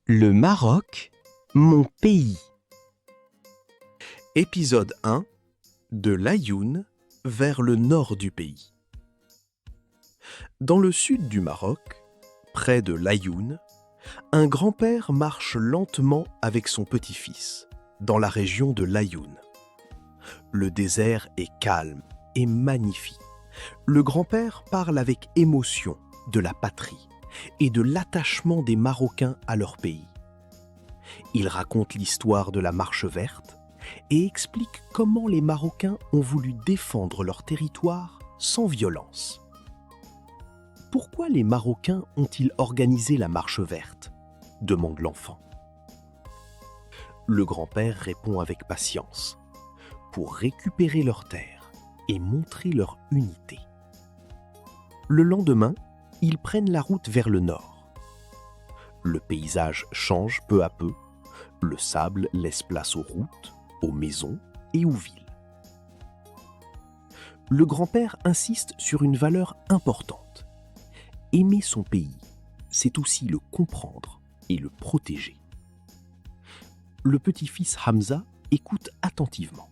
Le Maroc, mon pays. Épisode 1 de l'Aïoun vers le nord du pays. Dans le sud du Maroc, près de l'Aïoun, un grand-père marche lentement avec son petit-fils dans la région de l'Aïoun. Le désert est calme et magnifique. Le grand-père parle avec émotion de la patrie et de l'attachement des Marocains à leur pays. Il raconte l'histoire de la Marche verte et explique comment les Marocains ont voulu défendre leur territoire sans violence. Pourquoi les Marocains ont-ils organisé la Marche verte ? Demande l'enfant. Le grand-père répond avec patience. Pour récupérer leurs terres et montrer leur unité. Le lendemain, ils prennent la route vers le nord. Le paysage change peu à peu. Le sable laisse place aux routes, aux maisons et aux villes. Le grand-père insiste sur une valeur importante. Aimer son pays, c'est aussi le comprendre et le protéger. Le petit-fils Hamza écoute attentivement.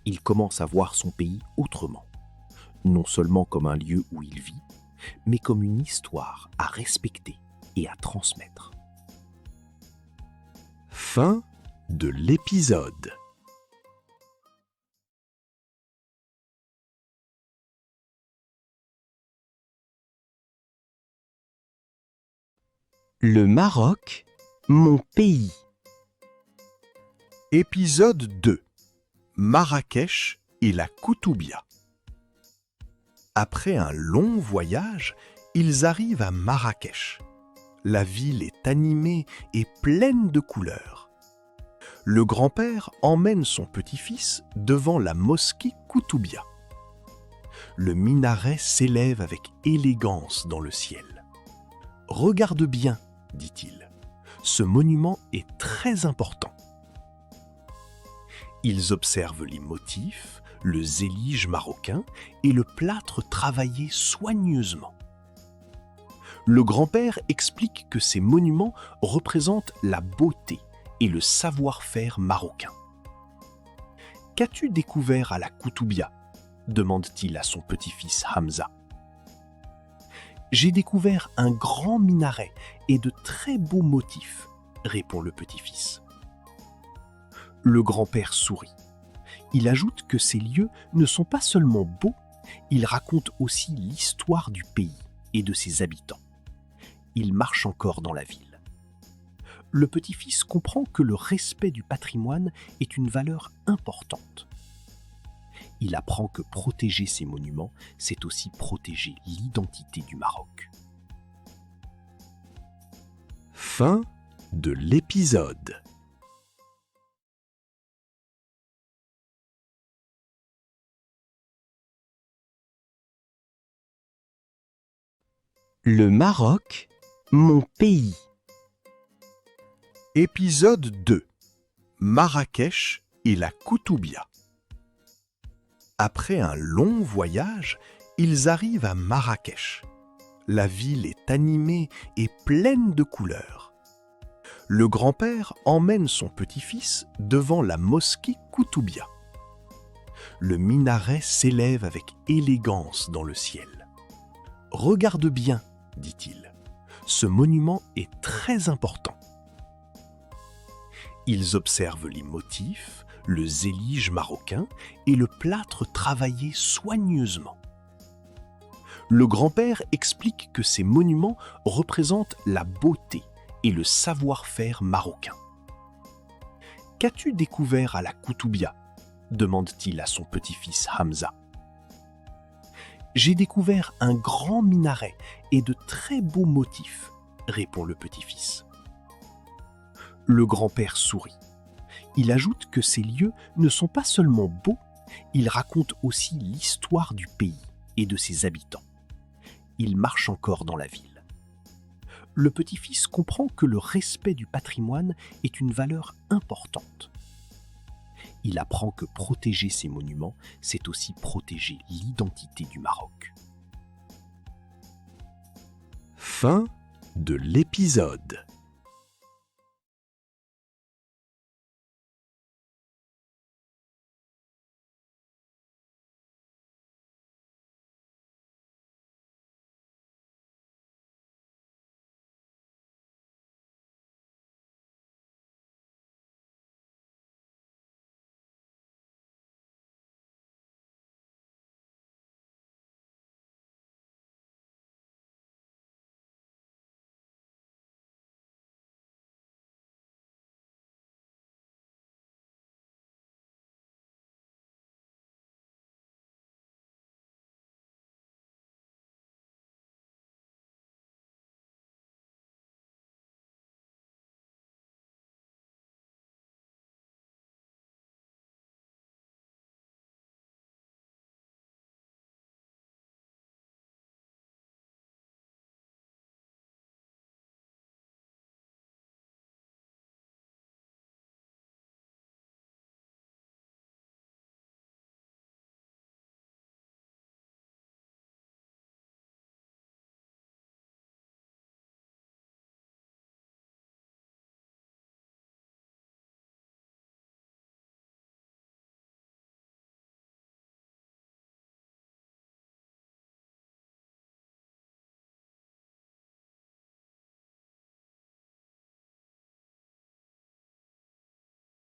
Il commence à voir son pays autrement, non seulement comme un lieu où il vit, mais comme une histoire à respecter et à transmettre. Fin de l'épisode. Le Maroc, mon pays. Épisode 2 Marrakech et la Koutoubia. Après un long voyage, ils arrivent à Marrakech. La ville est animée et pleine de couleurs. Le grand-père emmène son petit-fils devant la mosquée Koutoubia. Le minaret s'élève avec élégance dans le ciel. « Regarde bien, dit-il, ce monument est très important. » Ils observent les motifs, le zélige marocain et le plâtre travaillé soigneusement. Le grand-père explique que ces monuments représentent la beauté et le savoir-faire marocain. « Qu'as-tu découvert à la Koutoubia ?» demande-t-il à son petit-fils Hamza. « J'ai découvert un grand minaret et de très beaux motifs, répond le petit-fils. Le grand-père sourit. Il ajoute que ces lieux ne sont pas seulement beaux, ils racontent aussi l'histoire du pays et de ses habitants. Il marche encore dans la ville. Le petit-fils comprend que le respect du patrimoine est une valeur importante. Il apprend que protéger ces monuments, c'est aussi protéger l'identité du Maroc. Fin de l'épisode. Le Maroc, mon pays. Épisode 2 Marrakech et la Koutoubia. Après un long voyage, ils arrivent à Marrakech. La ville est animée et pleine de couleurs. Le grand-père emmène son petit-fils devant la mosquée Koutoubia. Le minaret s'élève avec élégance dans le ciel. « Regarde bien, dit-il, ce monument est très important. » Ils observent les motifs, le zélige marocain et le plâtre travaillé soigneusement. Le grand-père explique que ces monuments représentent la beauté et le savoir-faire marocain. « Qu'as-tu découvert à la Koutoubia ?» demande-t-il à son petit-fils Hamza. « J'ai découvert un grand minaret et de très beaux motifs, répond le petit-fils. Le grand-père sourit. Il ajoute que ces lieux ne sont pas seulement beaux, ils racontent aussi l'histoire du pays et de ses habitants. Il marche encore dans la ville. Le petit-fils comprend que le respect du patrimoine est une valeur importante. Il apprend que protéger ces monuments, c'est aussi protéger l'identité du Maroc. Fin de l'épisode.